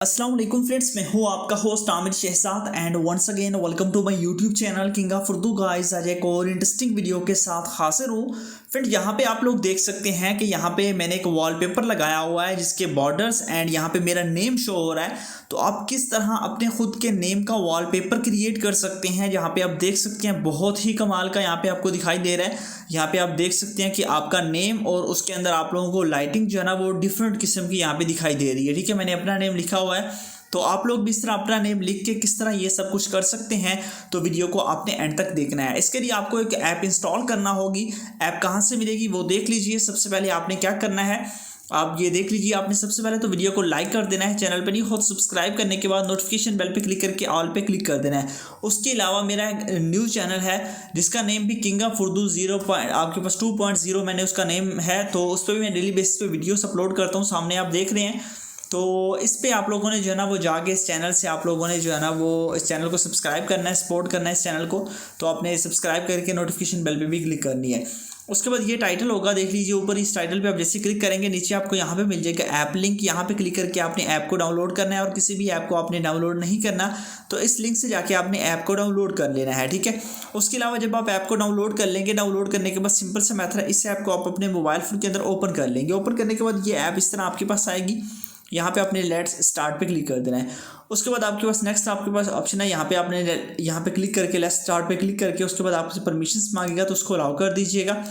अस्सलाम वालेकुम फ्रेंड्स, मैं हूँ आपका host Aamir Shahzad and once again welcome to my YouTube channel king of Urdu guys. आज एक और इंटरेस्टिंग वीडियो के साथ हाजिर हूँ। फ्रेंड, यहाँ पे आप लोग देख सकते हैं कि यहाँ पे मैंने एक वॉलपेपर लगाया हुआ है जिसके बॉर्डर्स एंड यहाँ पे मेरा नेम शो हो रहा है। तो आप किस तरह अपने खुद के नेम का वॉलपेपर क्रिएट कर सकते हैं, यहाँ पे आप देख सकते हैं बहुत ही कमाल का यहाँ पे आपको दिखाई दे रहा है। यहाँ पे आप देख सकते हैं कि आपका नेम और उसके अंदर आप लोगों को लाइटिंग जो है ना वो डिफरेंट किस्म की यहाँ पे दिखाई दे रही है। ठीक है, मैंने अपना नेम लिखा हुआ है, तो आप लोग भी इस तरह अपना नेम लिख के किस तरह ये सब कुछ कर सकते हैं। तो वीडियो को आपने एंड तक देखना है। इसके लिए आपको एक ऐप इंस्टॉल करना होगी। ऐप कहाँ से मिलेगी वो देख लीजिए। सबसे पहले आपने क्या करना है, आप ये देख लीजिए। आपने सबसे पहले तो वीडियो को लाइक कर देना है, चैनल पर नहीं हो सब्सक्राइब करने के बाद नोटिफिकेशन बेल पे क्लिक करके ऑल पे क्लिक कर देना है। उसके अलावा मेरा एक न्यूज़ चैनल है जिसका नेम भी किंग ऑफ उर्दू 0. आपके पास 2.0 मैंने उसका नेम है। तो उस पर भी मैं डेली बेसिस पे वीडियोस अपलोड करता हूँ, सामने आप देख रहे हैं। तो इस पे आप लोगों ने जो है ना वो जाके इस चैनल से आप लोगों ने जो है ना वो इस चैनल को सब्सक्राइब करना है, सपोर्ट करना है इस चैनल को। तो आपने सब्सक्राइब करके नोटिफिकेशन बेल पे भी क्लिक करनी है। उसके बाद ये टाइटल होगा, देख लीजिए ऊपर। इस टाइटल पे आप जैसे क्लिक करेंगे नीचे आपको यहाँ पे मिल जाएगा ऐप लिंक। यहाँ पे क्लिक करके आपने ऐप को डाउनलोड करना है, और किसी भी ऐप को आपने डाउनलोड नहीं करना, तो इस लिंक से जाके आपने ऐप को डाउनलोड कर लेना है। ठीक है, उसके अलावा जब आप ऐप को डाउनलोड कर लेंगे, डाउनलोड करने के बाद सिंपल सा मेथड है, इस ऐप को आप अपने मोबाइल फ़ोन के अंदर ओपन कर लेंगे। ओपन करने के बाद ये ऐप इस तरह आपके पास आएगी। यहाँ पे आपने लेट्स स्टार्ट पे क्लिक कर देना है। उसके बाद आपके पास नेक्स्ट आपके पास ऑप्शन है, यहाँ पे आपने यहाँ पे क्लिक करके लेट्स स्टार्ट पे क्लिक करके उसके बाद आपसे परमिशंस मांगेगा, तो उसको अलाउ कर दीजिएगा।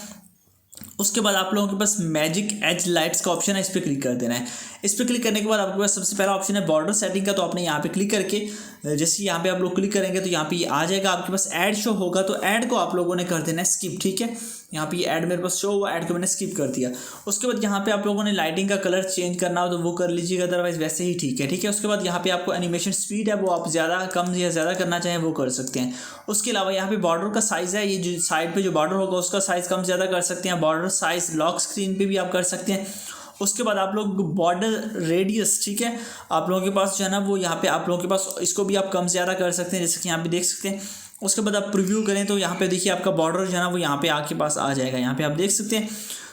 उसके बाद आप लोगों के पास मैजिक एज लाइट्स का ऑप्शन है, इस पर क्लिक कर देना है। इस पर क्लिक करने के बाद आपके पास सबसे पहला ऑप्शन है बॉर्डर सेटिंग का। तो आपने यहाँ पे क्लिक करके जैसे यहाँ पे आप लोग क्लिक करेंगे तो यहाँ पे आ जाएगा, आपके पास ऐड शो होगा, तो ऐड को आप लोगों ने कर देना है स्किप। ठीक है, यहाँ पे ऐड मेरे पास शो हुआ, ऐड को मैंने स्किप कर दिया। उसके बाद यहाँ पे आप लोगों ने लाइटिंग का कलर चेंज करना हो तो वो कर लीजिएगा, अदरवाइज वैसे ही ठीक है। ठीक है, उसके बाद यहाँ पे आपको एनिमेशन स्पीड है वो आप ज़्यादा कम या ज़्यादा करना चाहें वो कर सकते हैं। उसके अलावा यहाँ पे बॉर्डर का साइज़ है, ये जो साइड पे जो बॉर्डर होगा उसका साइज़ कम ज़्यादा कर सकते हैं। बॉर्डर साइज़ लॉक स्क्रीन पे भी आप कर सकते हैं। उसके बाद आप लोग बॉर्डर रेडियस, ठीक है, आप लोगों के पास जो है ना वो यहाँ पे आप लोगों के पास इसको भी आप कम ज़्यादा कर सकते हैं, जैसे कि यहाँ पे देख सकते हैं। उसके बाद आप प्रीव्यू करें तो यहाँ पे देखिए आपका बॉर्डर जो है ना वो यहाँ पे आपके पास आ जाएगा, यहाँ पे आप देख सकते हैं।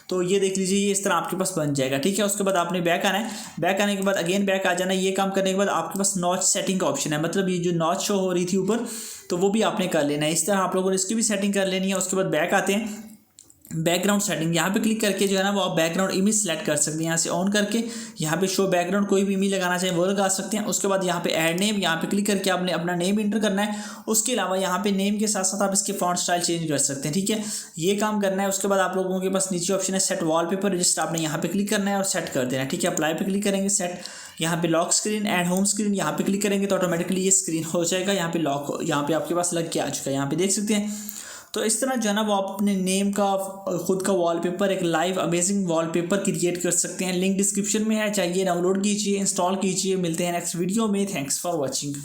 तो ये देख लीजिए, ये इस तरह आपके पास बन जाएगा। ठीक है, उसके बाद आपने बैक आना है। बैक आने के बाद अगेन बैक आ जाना है। ये काम करने के बाद आपके पास नॉच सेटिंग का ऑप्शन है, मतलब ये जो नॉच शो हो रही थी ऊपर, तो वो भी आपने कर लेना है। इस तरह आप लोगों ने इसकी भी सेटिंग कर लेनी है। उसके बाद बैक आते हैं, बैकग्राउंड सेटिंग, यहाँ पे क्लिक करके जो है ना वो आप बैकग्राउंड इमेज सेलेक्ट कर सकते हैं। यहाँ से ऑन करके यहाँ पे शो बैकग्राउंड कोई भी इमेज लगाना चाहें वो लगा सकते हैं। उसके बाद यहाँ पे ऐड नेम, यहाँ पे क्लिक करके आपने अपना नेम इंटर करना है। उसके अलावा यहाँ पे नेम के साथ साथ आप इसके फॉन्ट स्टाइल चेंज कर सकते हैं। ठीक है, ये काम करना है। उसके बाद आप लोगों के पास नीचे ऑप्शन है सेट वॉलपेपर, जस्ट आपने यहाँ पे क्लिक करना है और सेट कर देना है। ठीक है, अप्लाई पे क्लिक करेंगे, सेट। यहाँ पे lock screen and home screen, यहाँ पे क्लिक करेंगे तो ऑटोमेटिकली ये स्क्रीन हो जाएगा। यहाँ पे लॉक, यहाँ पे आपके पास लग के आ चुका है, यहाँ पे देख सकते हैं। तो इस तरह जो है ना वो आप अपने नेम का खुद का वॉलपेपर, एक लाइव अमेजिंग वॉलपेपर क्रिएट कर सकते हैं। लिंक डिस्क्रिप्शन में है, चाहिए डाउनलोड कीजिए, इंस्टॉल कीजिए। मिलते हैं नेक्स्ट वीडियो में। Thanks for watching.